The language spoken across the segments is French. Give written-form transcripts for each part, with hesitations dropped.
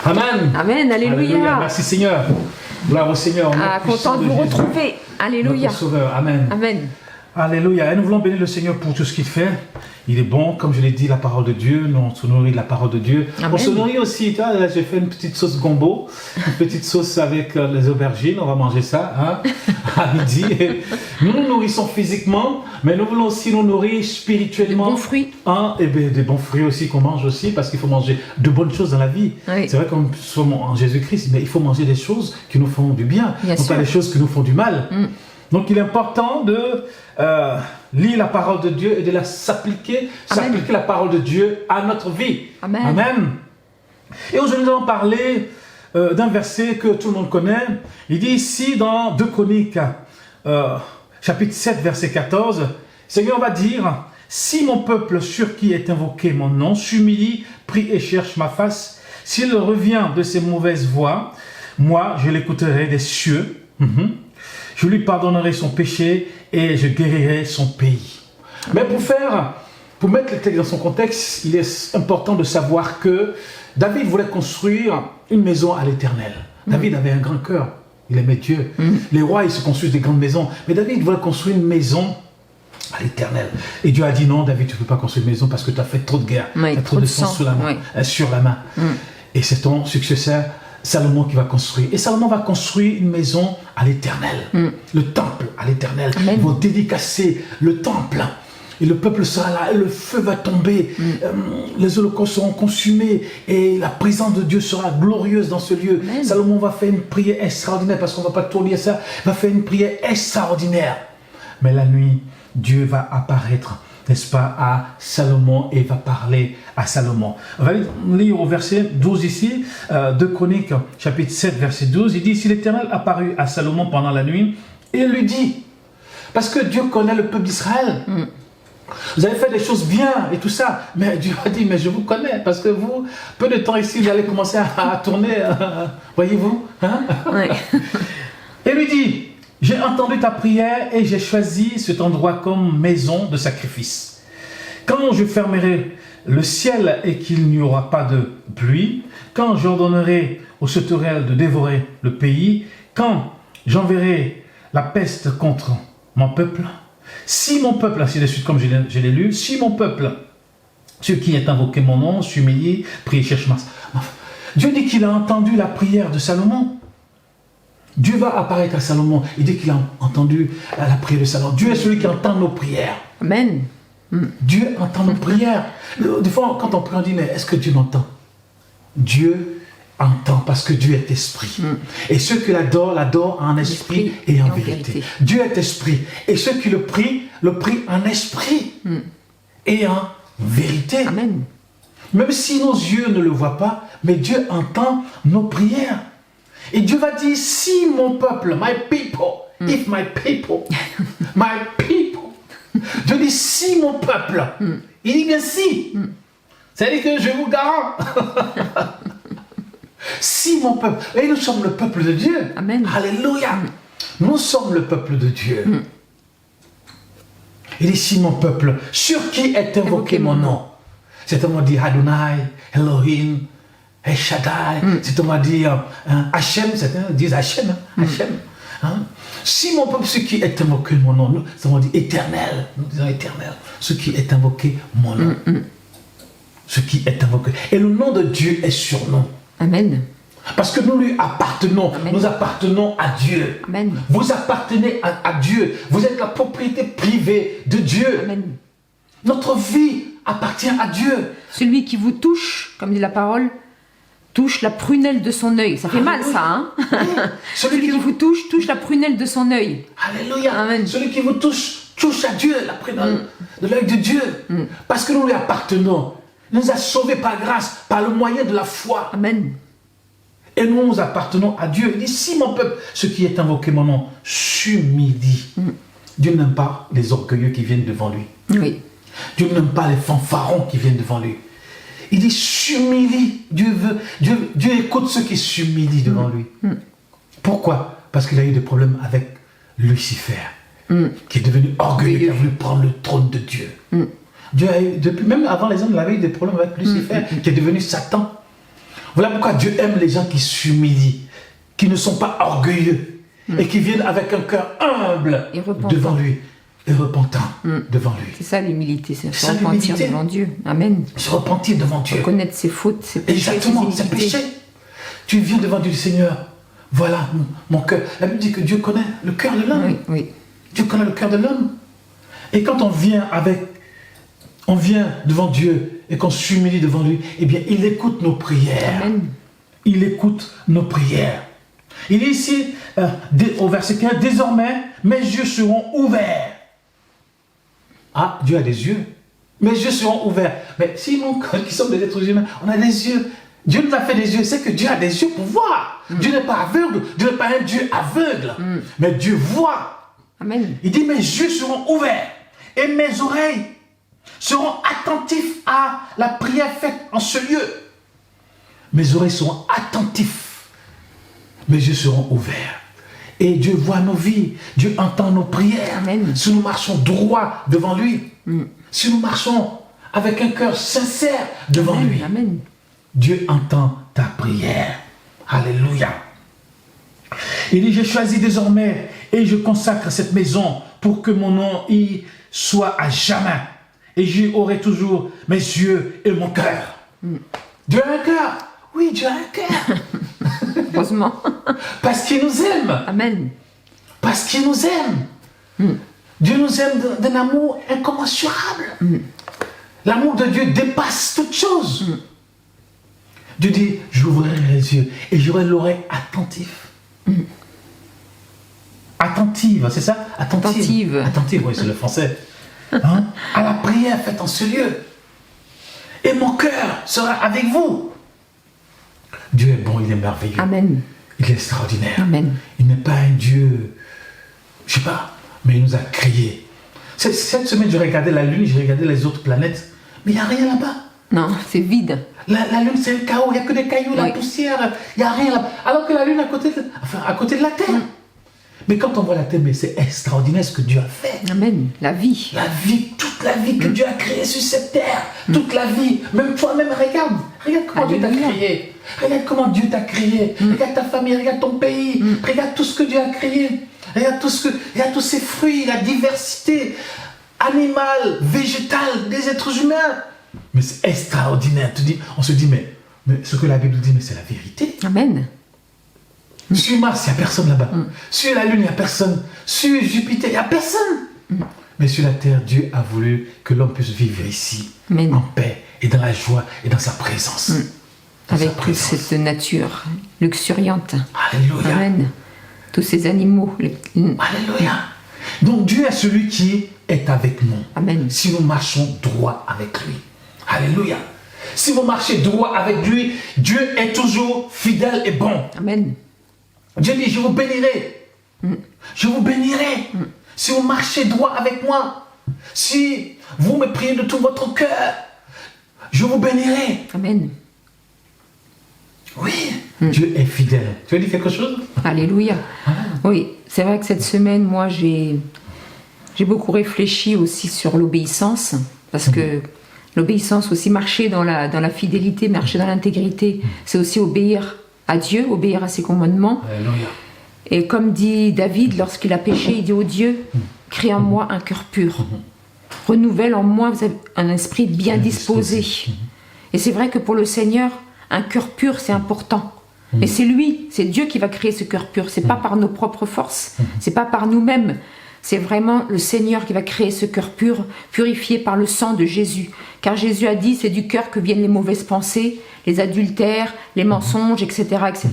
Amen. Amen, alléluia. Merci Seigneur. Gloire au Seigneur. Content de vous retrouver. Alléluia. Notre Sauveur. Amen. Amen. Alléluia. Et nous voulons bénir le Seigneur pour tout ce qu'il fait. Il est bon, comme je l'ai dit, la parole de Dieu. Nous, on se nourrit de la parole de Dieu. Amen. On se nourrit aussi. Tu vois, là, j'ai fait une petite sauce gombo, une petite sauce avec les aubergines. On va manger ça à midi. Et nous nous nourrissons physiquement, mais nous voulons aussi nous nourrir spirituellement. Des bons fruits. Et bien, des bons fruits aussi qu'on mange aussi, parce qu'il faut manger de bonnes choses dans la vie. Oui. C'est vrai qu'on sommes en Jésus-Christ, mais il faut manger des choses qui nous font du bien, Bien non sûr. pas des choses qui nous font du mal. Donc il est important de lire la parole de Dieu et de s'appliquer la parole de Dieu à notre vie. Amen. Amen. Et aujourd'hui nous allons parler d'un verset que tout le monde connaît. Il dit ici dans 2 Chroniques, chapitre 7, verset 14, Seigneur va dire, si mon peuple sur qui est invoqué mon nom s'humilie, prie et cherche ma face, s'il revient de ses mauvaises voies, moi je l'écouterai des cieux. Je lui pardonnerai son péché et je guérirai son pays. Mais pour mettre le texte dans son contexte, il est important de savoir que David voulait construire une maison à l'Éternel. David avait un grand cœur, il aimait Dieu. Les rois, ils se construisent des grandes maisons. Mais David voulait construire une maison à l'Éternel. Et Dieu a dit non, David, tu ne peux pas construire une maison parce que tu as fait trop de guerre. Oui, tu as trop de sang sur la main. Et c'est ton successeur Salomon qui va construire. Et Salomon va construire une maison à l'Éternel. Le temple à l'Éternel. Ils vont dédicacer le temple. Et le peuple sera là, et le feu va tomber. Les holocaustes seront consumés. Et la présence de Dieu sera glorieuse dans ce lieu. Amen. Salomon va faire une prière extraordinaire, parce qu'on ne va pas tout lire ça. Il va faire une prière extraordinaire. Mais la nuit, Dieu va apparaître, n'est-ce pas, à Salomon, et va parler à Salomon. On va lire au verset 12 ici, 2 Chroniques, chapitre 7, verset 12. Il dit, si l'Éternel apparut à Salomon pendant la nuit, et il lui dit, parce que Dieu connaît le peuple d'Israël, vous avez fait des choses bien et tout ça, mais Dieu a dit, mais je vous connais, parce que vous, peu de temps ici, vous allez commencer à tourner, voyez-vous, Oui. Et lui dit, j'ai entendu ta prière et j'ai choisi cet endroit comme maison de sacrifice. Quand je fermerai le ciel et qu'il n'y aura pas de pluie, quand j'ordonnerai aux sauterelles de dévorer le pays, quand j'enverrai la peste contre mon peuple, si mon peuple, ainsi de suite comme je l'ai lu, si mon peuple, ceux qui est invoqué mon nom, s'humilie, prie et cherche ma... Dieu dit qu'il a entendu la prière de Salomon. Dieu va apparaître à Salomon. Il dit qu'il a entendu la prière de Salomon. Dieu est celui qui entend nos prières. Amen. Dieu entend nos prières. Des fois, quand on prie, on dit, mais est-ce que Dieu m'entend? Dieu entend, parce que Dieu est esprit. Et ceux qui l'adorent en esprit et en vérité. Dieu est esprit. Et ceux qui le prient en esprit et en vérité. Amen. Même si nos yeux ne le voient pas, mais Dieu entend nos prières. Et Dieu va dire, si mon peuple, my people, if my people, Dieu dit, si mon peuple, il dit bien si. C'est-à-dire que je vous garante. Si mon peuple, et nous sommes le peuple de Dieu. Amen. Alléluia. Nous sommes le peuple de Dieu. Il dit, si mon peuple, sur qui est invoqué mon nom. C'est on dit Adonai, Elohim, El Shaddai, c'est on va dire Hachem, certains disent Hachem, Hachem. Si mon peuple, ce qui est invoqué mon nom, nous on dit éternel, nous disons éternel, ce qui est invoqué mon nom. Ce qui est invoqué. Et le nom de Dieu est sur nous. Amen. Parce que nous lui appartenons, Amen. nous appartenons à Dieu. Amen. Vous appartenez à Dieu, vous êtes la propriété privée de Dieu. Amen. Notre vie appartient à Dieu. Celui qui vous touche, comme dit la parole, touche la prunelle de son œil. Ça fait mal, ça, hein? Celui qui vous touche la prunelle de son œil. Alléluia. Amen. Celui qui vous touche à Dieu, la prunelle de l'œil de Dieu. Parce que nous lui appartenons. Il nous a sauvés par grâce, par le moyen de la foi. Amen. Et nous appartenons à Dieu. Il dit, si mon peuple, ce qui est invoqué mon nom, s'humilie. Dieu n'aime pas les orgueilleux qui viennent devant lui. Oui. Dieu n'aime pas les fanfarons qui viennent devant lui. Il dit, s'humilie. Dieu écoute ceux qui s'humilient devant lui. Pourquoi? Parce qu'il a eu des problèmes avec Lucifer, qui est devenu orgueilleux, qui a voulu prendre le trône de Dieu. Dieu a eu, même avant les hommes, il avait eu des problèmes avec Lucifer, qui est devenu Satan. Voilà pourquoi Dieu aime les gens qui s'humilient, qui ne sont pas orgueilleux et qui viennent avec un cœur humble devant lui et repentant devant lui. C'est ça l'humilité, c'est se repentir devant Dieu. Amen. Se repentir devant Dieu. Reconnaître ses fautes, ses péchés. Exactement, ses péchés. Tu viens devant Dieu, Seigneur. Voilà mon cœur. La Bible dit que Dieu connaît le cœur de l'homme. Oui, oui. Dieu connaît le cœur de l'homme. Et quand on vient devant Dieu et qu'on s'humilie devant lui, eh bien, il écoute nos prières. Amen. Il écoute nos prières. Il dit ici, au verset 15, « Désormais, mes yeux seront ouverts. » Ah, Dieu a des yeux. Mes yeux seront ouverts. Mais si nous, qui sommes des êtres humains, on a des yeux. Dieu nous a fait des yeux. C'est que Dieu a des yeux pour voir. Dieu n'est pas aveugle. Dieu n'est pas un Dieu aveugle. Mais Dieu voit. Amen. Il dit, mes yeux seront ouverts et mes oreilles seront attentifs à la prière faite en ce lieu. Mes oreilles seront attentifs. Mes yeux seront ouverts. Et Dieu voit nos vies. Dieu entend nos prières. Amen. Si nous marchons droit devant lui. Si nous marchons avec un cœur sincère devant lui. Amen. Dieu entend ta prière. Alléluia. Il dit, je choisis désormais et je consacre cette maison pour que mon nom y soit à jamais. Et j'y aurai toujours mes yeux et mon cœur. Dieu a un cœur. Oui, Dieu a un cœur. Heureusement. Parce qu'il nous aime. Amen. Parce qu'il nous aime. Dieu nous aime d'un amour incommensurable. L'amour de Dieu dépasse toute chose. Dieu dit, j'ouvrirai les yeux et j'aurai l'oreille attentive. Attentive, c'est ça? Attentive. Attentive, oui, c'est le français. Hein? À la prière faite en ce lieu. Et mon cœur sera avec vous. Dieu est bon, il est merveilleux. Amen. Il est extraordinaire. Amen. Il n'est pas un Dieu, je sais pas, mais il nous a créés. Cette semaine, j'ai regardé la Lune, j'ai regardé les autres planètes, mais il n'y a rien là-bas. Non, c'est vide. La Lune, c'est un chaos, il n'y a que des cailloux, la poussière, il n'y a rien là-bas. Alors que la Lune est à côté de la Terre. Mais quand on voit la Terre, mais c'est extraordinaire ce que Dieu a fait. Amen. La vie. La vie, toute la vie que Dieu a créée sur cette terre. Toute la vie. Même toi-même, regarde. Regarde comment Dieu t'a créé. Regarde comment Dieu t'a créé. Regarde ta famille, regarde ton pays. Regarde tout ce que Dieu a créé. Regarde tous ces fruits, la diversité animale, végétale des êtres humains. Mais c'est extraordinaire. On se dit, mais ce que la Bible dit, mais c'est la vérité. Amen. Sur Mars, il n'y a personne là-bas. Sur la Lune, il n'y a personne. Sur Jupiter, il n'y a personne. Mais sur la Terre, Dieu a voulu que l'homme puisse vivre ici, en paix, et dans la joie, et dans sa présence. Avec toute cette nature luxuriante. Alléluia. Amen. Tous ces animaux. Alléluia. Donc Dieu est celui qui est avec nous. Amen. Si nous marchons droit avec lui. Alléluia. Si vous marchez droit avec lui, Dieu est toujours fidèle et bon. Amen. Dieu dit, je vous bénirai. Je vous bénirai. Si vous marchez droit avec moi. Si vous me priez de tout votre cœur. Je vous bénirai. Amen. Oui, Dieu est fidèle. Tu veux dire quelque chose? Alléluia. Oui, c'est vrai que cette semaine, moi, j'ai beaucoup réfléchi aussi sur l'obéissance. Parce que l'obéissance aussi, marcher dans la fidélité, marcher dans l'intégrité, c'est aussi obéir à Dieu, obéir à ses commandements. Alléluia. Et comme dit David, lorsqu'il a péché, il dit au Dieu, crée en moi un cœur pur. Renouvelle en moi un esprit bien disposé. Et c'est vrai que pour le Seigneur, un cœur pur, c'est important. Et c'est lui, c'est Dieu qui va créer ce cœur pur. C'est pas par nos propres forces, c'est pas par nous-mêmes. C'est vraiment le Seigneur qui va créer ce cœur pur, purifié par le sang de Jésus. Car Jésus a dit, c'est du cœur que viennent les mauvaises pensées, les adultères, les mensonges, etc. etc.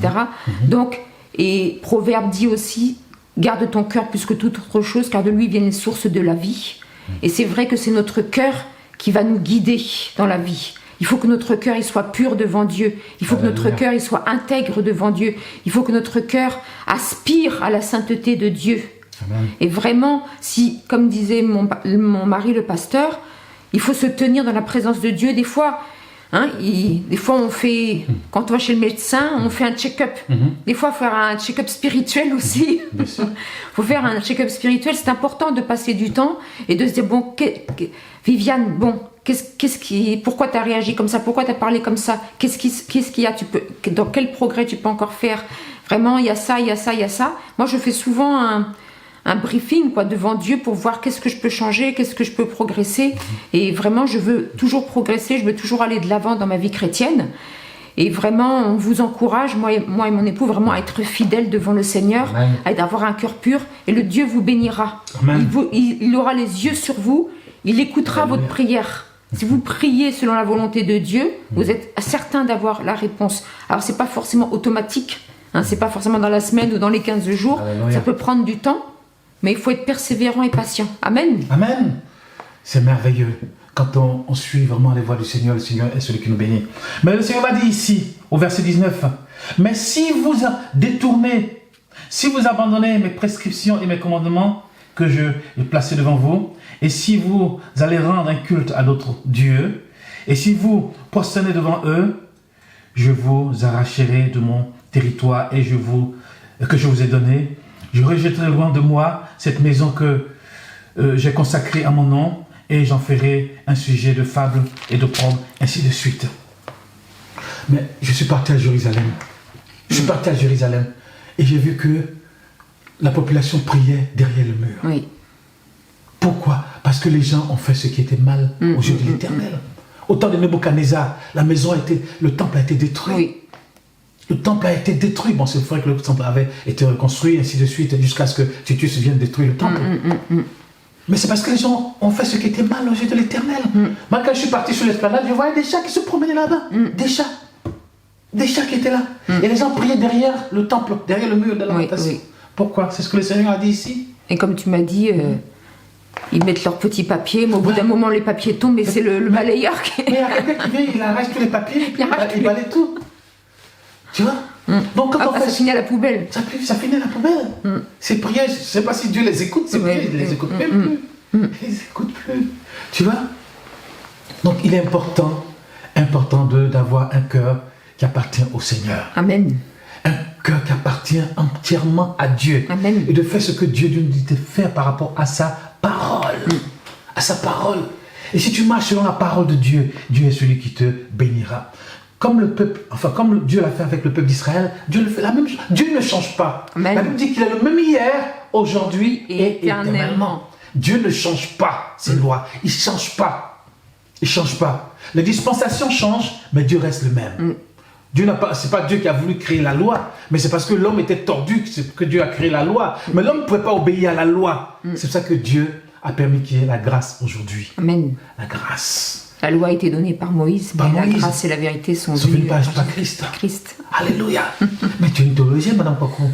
Donc, et Proverbe dit aussi, garde ton cœur plus que toute autre chose, car de lui viennent les sources de la vie. Et c'est vrai que c'est notre cœur qui va nous guider dans la vie. Il faut que notre cœur il soit pur devant Dieu. Il faut que notre cœur il soit intègre devant Dieu. Il faut que notre cœur aspire à la sainteté de Dieu. Amen. Et vraiment, si, comme disait mon mari le pasteur, il faut se tenir dans la présence de Dieu. Des fois, des fois on fait, quand on va chez le médecin, on fait un check-up. Des fois, il faut faire un check-up spirituel aussi. Il faut faire un check-up spirituel. C'est important de passer du temps et de se dire, bon, Viviane, bon, pourquoi tu as réagi comme ça, pourquoi tu as parlé comme ça, qu'est-ce qu'il y a, dans quel progrès tu peux encore faire. Vraiment, il y a ça, il y a ça, il y a ça. Moi, je fais souvent un briefing devant Dieu pour voir qu'est-ce que je peux changer, qu'est-ce que je peux progresser. Et vraiment, je veux toujours progresser, je veux toujours aller de l'avant dans ma vie chrétienne. Et vraiment, on vous encourage, moi et mon époux, vraiment à être fidèles devant le Seigneur, à avoir un cœur pur, et le Dieu vous bénira. Il aura les yeux sur vous, il écoutera votre prière. Si vous priez selon la volonté de Dieu, vous êtes certain d'avoir la réponse. Alors, c'est pas forcément automatique, c'est pas forcément dans la semaine ou dans les 15 jours, ça peut prendre du temps, mais il faut être persévérant et patient. Amen. Amen. C'est merveilleux. Quand on suit vraiment les voies du Seigneur, le Seigneur est celui qui nous bénit. Mais le Seigneur m'a dit ici, au verset 19, « Mais si vous détournez, si vous abandonnez mes prescriptions et mes commandements que je ai placés devant vous, et si vous allez rendre un culte à d'autres dieux, et si vous prosternez devant eux, je vous arracherai de mon territoire que je vous ai donné. Je rejetterai loin de moi cette maison que j'ai consacrée à mon nom, et j'en ferai un sujet de fable et de probe, ainsi de suite. » Mais je suis parti à Jérusalem. Et j'ai vu que la population priait derrière le mur. Oui. Pourquoi? Parce que les gens ont fait ce qui était mal aux yeux de l'Éternel. Au temps de Nebuchadnezzar, le temple a été détruit. Oui. Le temple a été détruit. Bon, c'est vrai que le temple avait été reconstruit, ainsi de suite, jusqu'à ce que Titus vienne détruire le temple. Mais c'est parce que les gens ont fait ce qui était mal aux yeux de l'Éternel. Moi, quand je suis parti sur l'esplanade, je voyais des chats qui se promenaient là-bas. Des chats qui étaient là. Et les gens priaient derrière le temple, derrière le mur de la habitation. Oui. Pourquoi? C'est ce que le Seigneur a dit ici. Et comme tu m'as dit, ils mettent leurs petits papiers, mais au bout d'un moment, les papiers tombent et c'est le balayeur qui... Mais il y a quelqu'un qui vient, il arrache tous les papiers, il balaye tout. Tu vois? Donc quand on fait... ça finit à la poubelle. Ça finit à la poubelle. Ces prières, je ne sais pas si Dieu les écoute, ces prières, il ne les écoute même plus. Il ne les écoute plus. Tu vois? Donc il est important d'avoir un cœur qui appartient au Seigneur. Amen. Un cœur qui appartient entièrement à Dieu. Amen. Et de faire ce que Dieu nous dit de faire par rapport à sa parole. À sa parole. Et si tu marches selon la parole de Dieu, Dieu est celui qui te bénira. Comme Dieu l'a fait avec le peuple d'Israël, Dieu le fait la même chose. Dieu ne change pas. Amen. La Bible dit qu'il est le même hier, aujourd'hui et éternellement. Dieu ne change pas ses lois. Il ne change pas. Il ne change pas. Les dispensations changent, mais Dieu reste le même. C'est pas Dieu qui a voulu créer la loi, mais c'est parce que l'homme était tordu que Dieu a créé la loi. Mais l'homme ne pouvait pas obéir à la loi. C'est pour ça que Dieu a permis qu'il y ait la grâce aujourd'hui. Amen. La grâce. La loi a été donnée par Moïse, mais la grâce et la vérité sont venues par Christ. Christ. Alléluia. Mais tu es une théologienne, Madame Coco.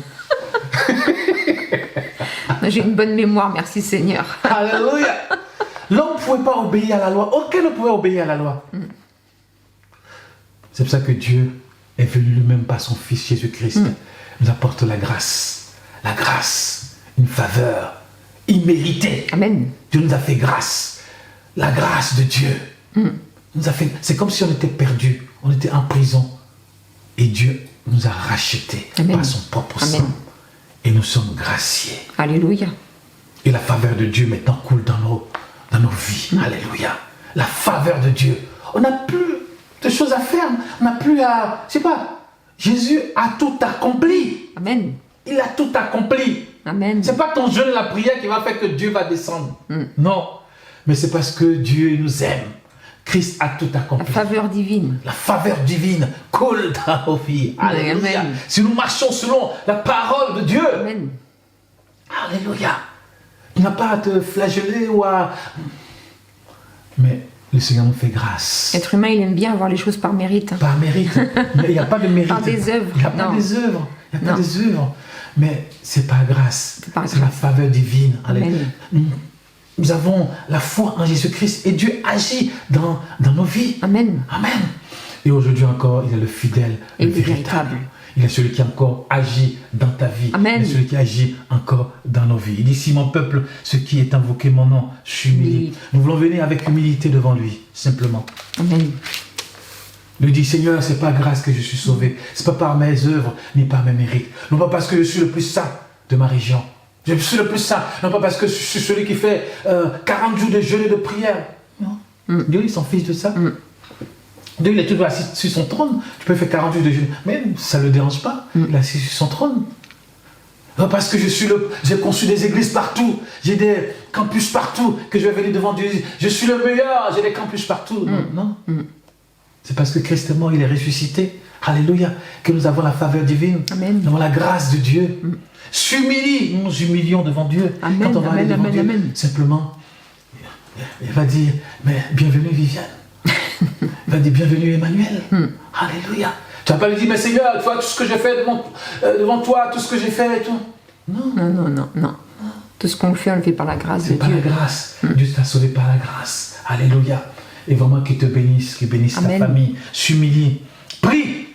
J'ai une bonne mémoire, merci Seigneur. Alléluia. L'homme ne pouvait pas obéir à la loi. Aucun ne pouvait obéir à la loi. C'est pour ça que Dieu est venu lui-même par son Fils Jésus-Christ. Nous apporte la grâce. La grâce. Une faveur imméritée. Amen. Dieu nous a fait grâce. La grâce de Dieu. C'est comme si on était perdu. On était en prison. Et Dieu nous a rachetés par son propre sang. Et nous sommes graciés. Alléluia. Et la faveur de Dieu maintenant coule dans nos vies. Alléluia. La faveur de Dieu. On n'a plus de choses à faire. On n'a plus à... Je sais pas. Jésus a tout accompli. Amen. Il a tout accompli. Amen. C'est pas ton jeûne, la prière qui va faire que Dieu va descendre. Non. Mais c'est parce que Dieu nous aime. Christ a tout accompli. La faveur divine. La faveur divine coule dans nos vies. Alléluia. Amen. Si nous marchons selon la parole de Dieu. Amen. Alléluia. Tu n'as pas à te flageller ou à... Mais le Seigneur nous fait grâce. L'être humain, il aime bien avoir les choses par mérite. Par mérite. Mais il n'y a pas de mérite. Par des œuvres. Il n'y a pas des œuvres. Il n'y a pas des œuvres. Mais c'est par grâce. C'est la faveur divine. Alléluia. Nous avons la foi en Jésus-Christ et Dieu agit dans nos vies. Amen. Amen. Et aujourd'hui encore, il est le fidèle et le véritable. Il est celui qui encore agit dans ta vie. Amen. Il est celui qui agit encore dans nos vies. Il dit, si mon peuple, ce qui est invoqué mon nom, s'humilie. Nous voulons venir avec humilité devant lui, simplement. Amen. Il dit, Seigneur, c'est pas grâce que je suis sauvé. C'est pas par mes œuvres, ni par mes mérites. Non pas parce que je suis le plus saint de ma région. Je suis le plus saint. Non pas parce que je suis celui qui fait 40 jours de jeûne et de prière. Non. Dieu, il s'en fiche de ça. Dieu, il est toujours assis sur son trône. Tu peux faire 48 de jeûne. Mais ça ne le dérange pas. Il est assis sur son trône. Parce que j'ai conçu des églises partout. J'ai des campus partout que je vais venir devant Dieu. Je suis le meilleur. J'ai des campus partout. Non. C'est parce que Christ est mort, il est ressuscité. Alléluia. Que nous avons la faveur divine. Amen. Nous avons la grâce de Dieu. S'humilie. Nous nous humilions devant Dieu. Amen. Quand on va aller devant Dieu, simplement, il va dire, mais bienvenue Viviane. Il va dire, bienvenue Emmanuel. Alléluia. Tu vas pas lui dire, mais Seigneur, tu vois tout ce que j'ai fait devant toi, tout ce que j'ai fait et tout. Non. Tout ce qu'on fait, on le fait par la grâce de Dieu. C'est par la grâce. Dieu t'a sauvé par la grâce. Alléluia. Et vraiment qu'il te bénisse, qu'il bénisse ta famille. S'humilie. Prie.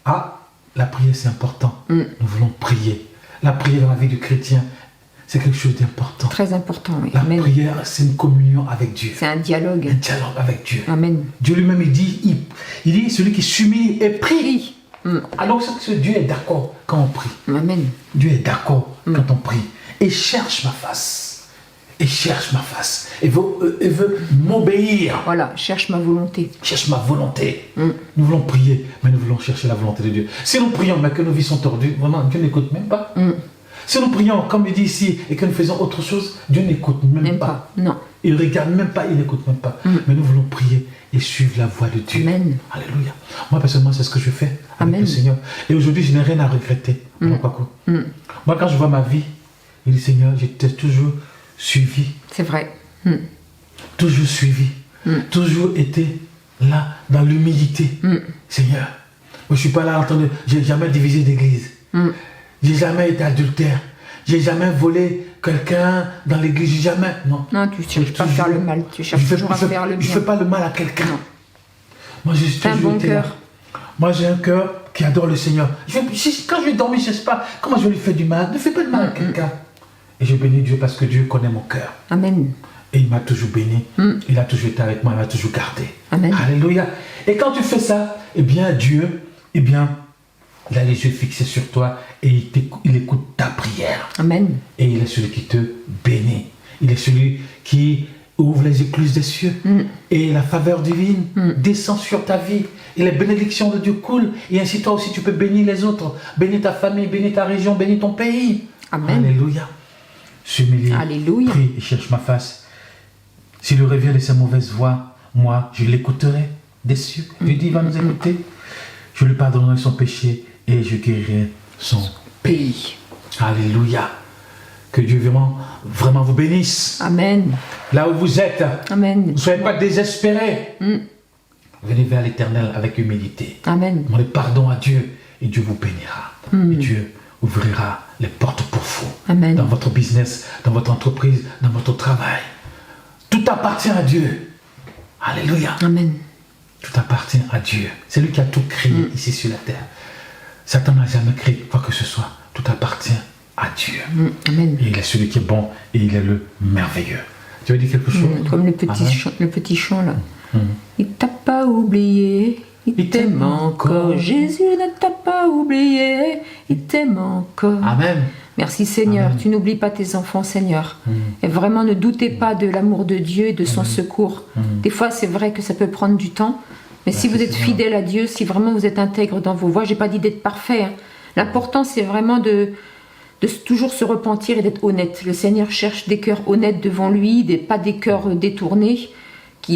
Ah, la prière c'est important. Nous voulons prier. La prière dans la vie du chrétien, c'est quelque chose d'important. Très important, oui. La prière, c'est une communion avec Dieu. C'est un dialogue. Un dialogue avec Dieu. Amen. Dieu lui-même, il dit, celui qui s'humilie et prie. Alors, Dieu est d'accord quand on prie. Amen. Dieu est d'accord quand on prie. Et cherche ma face. Et cherche ma face. Et veut m'obéir. Voilà, cherche ma volonté. Cherche ma volonté. Nous voulons prier, mais nous voulons chercher la volonté de Dieu. Si nous prions, mais que nos vies sont tordues, vraiment, Dieu n'écoute même pas. Si nous prions, comme il dit ici, et que nous faisons autre chose, Dieu n'écoute même pas. Non. Il ne regarde même pas, il n'écoute même pas. Mais nous voulons prier et suivre la voie de Dieu. Amen. Alléluia. Moi, personnellement, c'est ce que je fais avec le Seigneur. Et aujourd'hui, je n'ai rien à regretter. Moi, quand je vois ma vie, je dis, Seigneur, je t'ai toujours suivi. C'est vrai. Toujours suivi. Toujours été là, dans l'humilité. Seigneur, moi, je ne suis pas là en train de... Je n'ai jamais divisé d'église. J'ai jamais été adultère. J'ai jamais volé quelqu'un dans l'église. J'ai jamais. Non. Non, tu ne cherches pas à faire le mal. Tu cherches toujours à faire le bien. Je ne fais pas le mal à quelqu'un. Moi, j'ai un bon cœur. Moi, j'ai un cœur qui adore le Seigneur. Quand je vais dormir, je ne sais pas comment je vais lui faire du mal. Ne fais pas de mal à quelqu'un. Et je bénis Dieu parce que Dieu connaît mon cœur. Amen. Et il m'a toujours béni. Il a toujours été avec moi. Il m'a toujours gardé. Amen. Alléluia. Et quand tu fais ça, eh bien, Dieu, il a les yeux fixés sur toi et il écoute ta prière. Amen. Et il est celui qui te bénit. Il est celui qui ouvre les écluses des cieux. Et la faveur divine descend sur ta vie. Et les bénédictions de Dieu coulent. Et ainsi toi aussi tu peux bénir les autres. Bénir ta famille, bénir ta région, bénir ton pays. Amen. Alléluia. S'humilie, prie et cherche ma face. S'il revient de sa mauvaise voie, moi je l'écouterai des cieux. Dieu dit, il va nous écouter. Je lui pardonnerai son péché et je guérirai son pays. Alléluia. Que Dieu vraiment vous bénisse. Amen. Là où vous êtes, Amen. Ne soyez pas désespérés. Venez vers l'Éternel avec humilité. Amen. Demandez pardon à Dieu et Dieu vous bénira. Et Dieu ouvrira les portes pour vous. Amen. Dans votre business, dans votre entreprise, dans votre travail. Tout appartient à Dieu. Alléluia. Amen. Tout appartient à Dieu. C'est lui qui a tout créé ici sur la terre. Satan n'a jamais créé quoi que ce soit. Tout appartient à Dieu. Amen. Et il est celui qui est bon et il est le merveilleux. Tu veux dire quelque chose? Comme le petit chant là. Il t'a pas oublié, il t'aime encore. Jésus ne t'a pas oublié, il t'aime encore. Amen. Merci Seigneur, tu n'oublies pas tes enfants Seigneur. Et vraiment ne doutez pas de l'amour de Dieu et de son secours. Des fois c'est vrai que ça peut prendre du temps, mais si vous êtes fidèle à Dieu, si vraiment vous êtes intègre dans vos voies, j'ai pas dit d'être parfait. L'important c'est vraiment de toujours se repentir et d'être honnête. Le Seigneur cherche des cœurs honnêtes devant lui, pas des cœurs détournés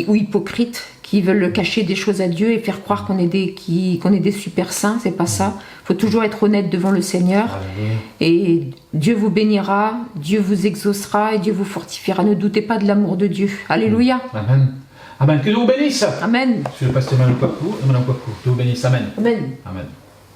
ou hypocrites, qui veulent cacher des choses à Dieu et faire croire qu'on est des super saints. C'est pas ça. Il faut toujours être honnête devant le Seigneur. Et Dieu vous bénira, Dieu vous exaucera et Dieu vous fortifiera. Ne doutez pas de l'amour de Dieu. Alléluia. Amen. Amen. Que Dieu vous bénisse. Amen. Je suis le pasteur Emmanuel Kwaku. Dieu vous bénisse. Amen. Amen. Amen.